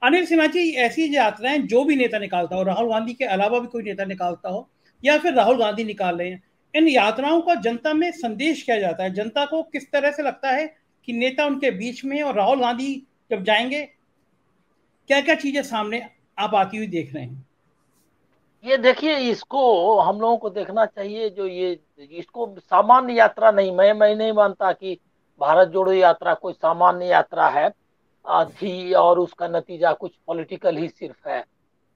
अनिल सिन्हा जी, ऐसी यात्राएं जो भी नेता निकालता हो, राहुल गांधी के अलावा भी कोई नेता निकालता हो या फिर राहुल गांधी निकाल रहे हैं, इन यात्राओं का जनता में संदेश क्या जाता है? जनता को किस तरह से लगता है कि नेता उनके बीच में है? और राहुल गांधी जब जाएंगे, क्या क्या चीजें सामने आप आती हुई देख रहे हैं? ये देखिए, इसको हम लोगों को देखना चाहिए। जो ये इसको सामान्य यात्रा नहीं, मैं नहीं मानता कि भारत जोड़ो यात्रा कोई सामान्य यात्रा है थी, और उसका नतीजा कुछ पॉलिटिकल ही सिर्फ है।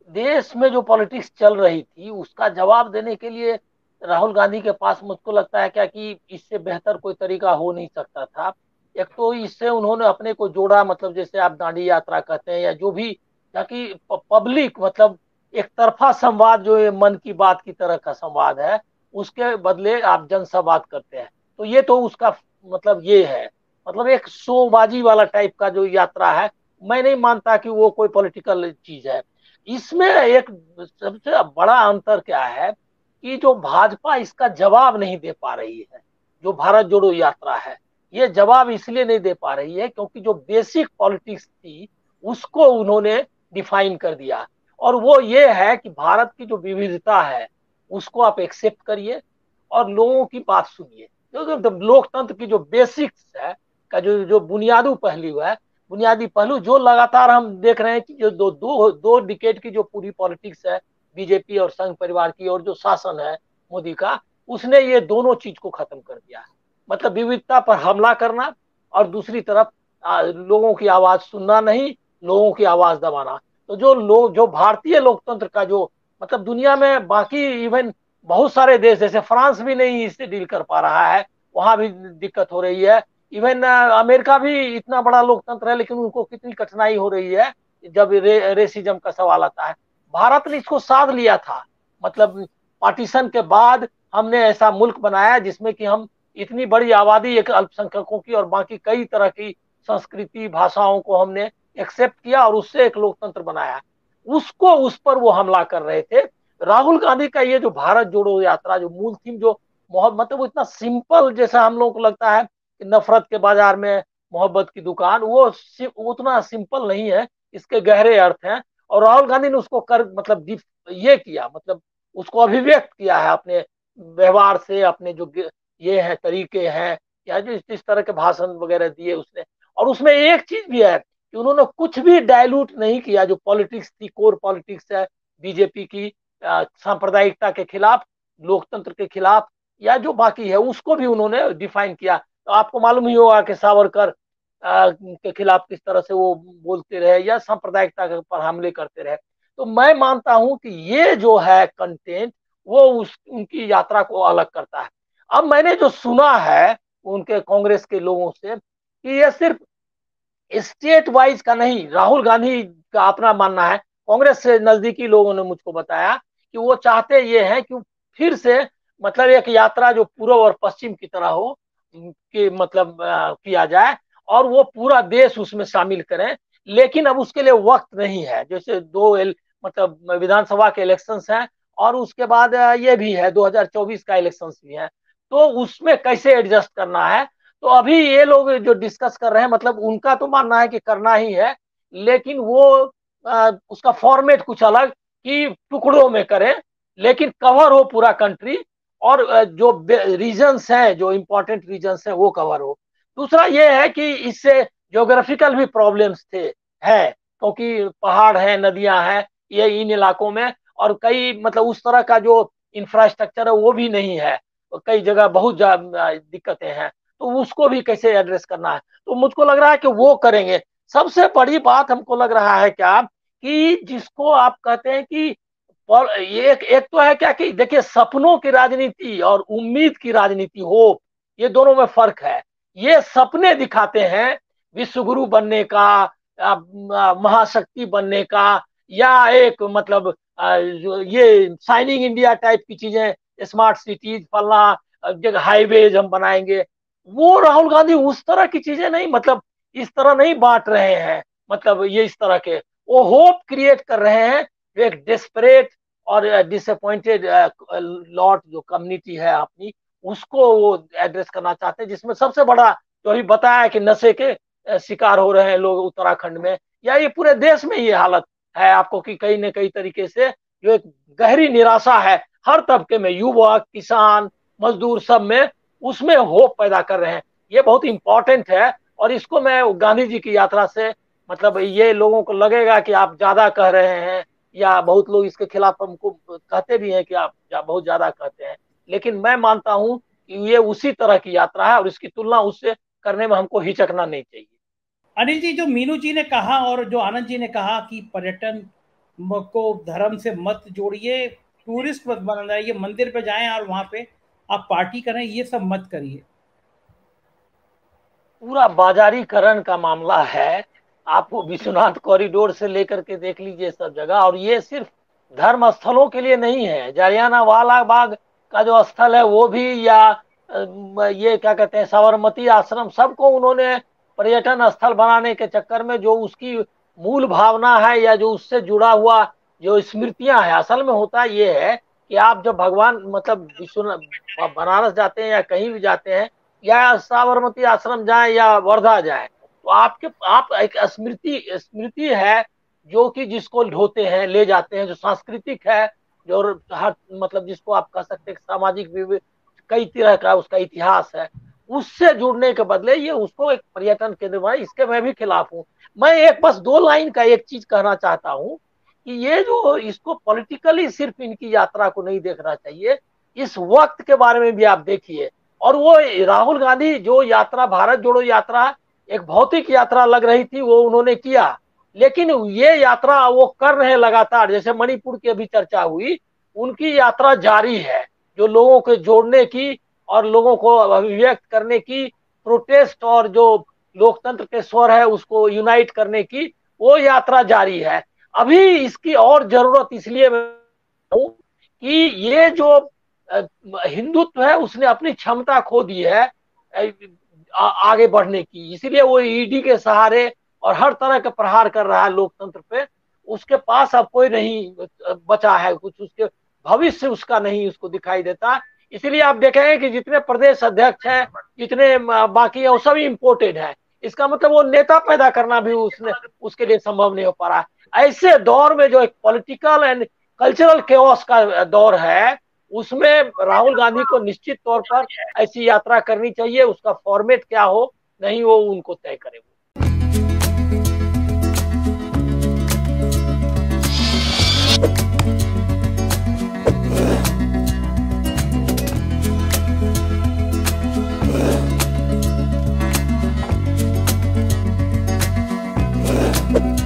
देश में जो पॉलिटिक्स चल रही थी उसका जवाब देने के लिए राहुल गांधी के पास, मुझको लगता है क्या कि इससे बेहतर कोई तरीका हो नहीं सकता था। एक तो इससे उन्होंने अपने को जोड़ा, मतलब जैसे आप दांडी यात्रा कहते हैं या जो भी, ताकि पब्लिक, मतलब एक तरफा संवाद, जो ये मन की बात की तरह का संवाद है, उसके बदले आप जनसंवाद करते हैं। तो ये तो उसका मतलब ये है, मतलब एक शोबाजी वाला टाइप का जो यात्रा है। मैं नहीं मानता कि वो कोई पॉलिटिकल चीज है। इसमें एक सबसे बड़ा अंतर क्या है कि जो भाजपा इसका जवाब नहीं दे पा रही है, जो भारत जोड़ो यात्रा है, ये जवाब इसलिए नहीं दे पा रही है क्योंकि जो बेसिक पॉलिटिक्स थी उसको उन्होंने डिफाइन कर दिया। और वो ये है कि भारत की जो विविधता है उसको आप एक्सेप्ट करिए और लोगों की बात सुनिए। जो लोकतंत्र की जो बेसिक्स है, का जो जो बुनियादी पहलू है, बुनियादी पहलू जो लगातार हम देख रहे हैं कि जो दो डिकेड की जो पूरी पॉलिटिक्स है, बीजेपी और संघ परिवार की, और जो शासन है मोदी का, उसने ये दोनों चीज को खत्म कर दिया है। मतलब विविधता पर हमला करना, और दूसरी तरफ लोगों की आवाज सुनना नहीं, लोगों की आवाज दबाना। तो जो भारतीय लोकतंत्र का जो, मतलब दुनिया में बाकी इवन बहुत सारे देश, जैसे फ्रांस भी नहीं इससे डील कर पा रहा है, वहां भी दिक्कत हो रही है। इवन अमेरिका भी इतना बड़ा लोकतंत्र है, लेकिन उनको कितनी कठिनाई हो रही है जब रेसिज्म का सवाल आता है। भारत ने इसको साध लिया था, मतलब पार्टीशन के बाद हमने ऐसा मुल्क बनाया जिसमें कि हम इतनी बड़ी आबादी, एक अल्पसंख्यकों की और बाकी कई तरह की संस्कृति भाषाओं को हमने एक्सेप्ट किया और उससे एक लोकतंत्र बनाया। उसको, उस पर वो हमला कर रहे थे। राहुल गांधी का ये जो भारत जोड़ो यात्रा, जो मूल थीम, जो मतलब वो इतना सिंपल, जैसा हम लोगों को लगता है कि नफरत के बाजार में मोहब्बत की दुकान, वो उतना सिंपल नहीं है, इसके गहरे अर्थ हैं। और राहुल गांधी ने उसको कर, मतलब ये किया, मतलब उसको अभिव्यक्त किया है अपने व्यवहार से, अपने जो ये है तरीके हैं, या जो इस तरह के भाषण वगैरह दिए उसने। और उसमें एक चीज भी है कि उन्होंने कुछ भी डायलूट नहीं किया, जो पॉलिटिक्स थी, कोर पॉलिटिक्स है बीजेपी की, सांप्रदायिकता के खिलाफ, लोकतंत्र के खिलाफ, या जो बाकी है उसको भी उन्होंने डिफाइन किया। तो आपको मालूम ही होगा कि सावरकर के खिलाफ किस तरह से वो बोलते रहे, या सांप्रदायिकता पर हमले करते रहे। तो मैं मानता हूं कि ये जो है कंटेंट, वो उस उनकी यात्रा को अलग करता है। अब मैंने जो सुना है उनके कांग्रेस के लोगों से कि ये सिर्फ स्टेट वाइज का नहीं, राहुल गांधी का अपना मानना है, कांग्रेस से नजदीकी लोगों ने मुझको बताया कि वो चाहते ये हैं कि फिर से, मतलब एक यात्रा जो पूर्व और पश्चिम की तरह हो, कि मतलब किया जाए, और वो पूरा देश उसमें शामिल करें। लेकिन अब उसके लिए वक्त नहीं है, जैसे मतलब विधानसभा के इलेक्शंस हैं, और उसके बाद ये भी है 2024 का इलेक्शंस भी है। तो उसमें कैसे एडजस्ट करना है, तो अभी ये लोग जो डिस्कस कर रहे हैं, मतलब उनका तो मानना है कि करना ही है, लेकिन वो उसका फॉर्मेट कुछ अलग, कि टुकड़ों में करें, लेकिन कवर हो पूरा कंट्री, और जो रीजन्स हैं, जो इंपॉर्टेंट रीजन्स हैं, वो कवर हो। दूसरा ये है कि इससे ज्योग्राफिकल भी प्रॉब्लम्स थे, है, क्योंकि पहाड़ है, नदियां हैं ये इन इलाकों में, और कई, मतलब उस तरह का जो इंफ्रास्ट्रक्चर है वो भी नहीं है, कई जगह बहुत दिक्कतें हैं। तो उसको भी कैसे एड्रेस करना है, तो मुझको लग रहा है कि वो करेंगे। सबसे बड़ी बात हमको लग रहा है क्या, कि जिसको आप कहते हैं कि ये एक एक तो है क्या कि देखिए, सपनों की राजनीति और उम्मीद की राजनीति, होप, ये दोनों में फर्क है। ये सपने दिखाते हैं विश्वगुरु बनने का, महाशक्ति बनने का, या एक मतलब जो ये शाइनिंग इंडिया टाइप की चीजें, स्मार्ट सिटीज, फलना जगह हाईवेज हम बनाएंगे। वो राहुल गांधी उस तरह की चीजें नहीं, मतलब इस तरह नहीं बांट रहे हैं, मतलब ये इस तरह के, वो होप क्रिएट कर रहे हैं। एक डेस्परेट और डिसअपॉइंटेड लॉट जो कम्युनिटी है अपनी, उसको वो एड्रेस करना चाहते हैं, जिसमें सबसे बड़ा जो अभी बताया कि नशे के शिकार हो रहे हैं लोग उत्तराखंड में, या ये पूरे देश में ये हालत है आपको कि कहीं न कहीं तरीके से जो एक गहरी निराशा है हर तबके में, युवक, किसान, मजदूर सब में, उसमें होप पैदा कर रहे हैं। ये बहुत इंपॉर्टेंट है और इसको मैं गांधी जी की यात्रा से मतलब ये लोगों को लगेगा कि आप ज्यादा कह रहे हैं, या बहुत लोग इसके खिलाफ हमको कहते भी हैं कि आप बहुत ज्यादा कहते हैं, लेकिन मैं मानता हूं कि ये उसी तरह की यात्रा है और इसकी तुलना उससे करने में हमको हिचकना नहीं चाहिए। अनिल जी, जो मीनू जी ने कहा और जो आनंद जी ने कहा कि पर्यटन को धर्म से मत जोड़िए, टूरिस्ट मत बनाइए, मंदिर पे जाएं और वहां पे आप पार्टी करें, ये सब मत करिए। पूरा बाजारीकरण का मामला है। आपको विश्वनाथ कॉरिडोर से लेकर के देख लीजिए सब जगह, और ये सिर्फ धर्म स्थलों के लिए नहीं है। जालियाना वाला बाग का जो स्थल है वो भी, या ये क्या कहते हैं साबरमती आश्रम, सबको उन्होंने पर्यटन स्थल बनाने के चक्कर में जो उसकी मूल भावना है या जो उससे जुड़ा हुआ जो स्मृतियां हैं, असल में होता ये है कि आप जब भगवान मतलब विश्वनाथ बनारस जाते हैं या कहीं भी जाते हैं या साबरमती आश्रम जाए या वर्धा जाए, तो आप एक स्मृति स्मृति है जो कि जिसको ढोते हैं, ले जाते हैं, जो सांस्कृतिक है, जो हर मतलब जिसको आप कह सकते हैं सामाजिक कई तरह का उसका इतिहास है, उससे जुड़ने के बदले ये उसको एक पर्यटन केंद्र बनाए, इसके मैं भी खिलाफ हूँ। मैं एक बस 2 लाइन का एक चीज कहना चाहता हूँ कि ये जो इसको पॉलिटिकली सिर्फ इनकी यात्रा को नहीं देखना चाहिए, इस वक्त के बारे में भी आप देखिए। और वो राहुल गांधी जो यात्रा, भारत जोड़ो यात्रा एक भौतिक यात्रा लग रही थी, वो उन्होंने किया, लेकिन ये यात्रा वो कर रहे लगातार। जैसे मणिपुर की अभी चर्चा हुई, उनकी यात्रा जारी है जो लोगों को जोड़ने की और लोगों को अभिव्यक्त करने की, प्रोटेस्ट और जो लोकतंत्र के स्वर है उसको यूनाइट करने की, वो यात्रा जारी है। अभी इसकी और जरूरत इसलिए हूं कि ये जो हिंदुत्व है उसने अपनी क्षमता खो दी है आगे बढ़ने की, इसीलिए वो ईडी के सहारे और हर तरह के प्रहार कर रहा है लोकतंत्र पे। उसके पास अब कोई नहीं बचा है, कुछ उसके भविष्य उसका नहीं उसको दिखाई देता। इसीलिए आप देखेंगे कि जितने प्रदेश अध्यक्ष हैं, जितने बाकी है, वो सभी इम्पोर्टेड है। इसका मतलब वो नेता पैदा करना भी उसके लिए संभव नहीं हो पा रहा है। ऐसे दौर में जो एक पॉलिटिकल एंड कल्चरल केओस का दौर है, उसमें राहुल गांधी को निश्चित तौर पर ऐसी यात्रा करनी चाहिए। उसका फॉर्मेट क्या हो नहीं वो उनको तय करे। you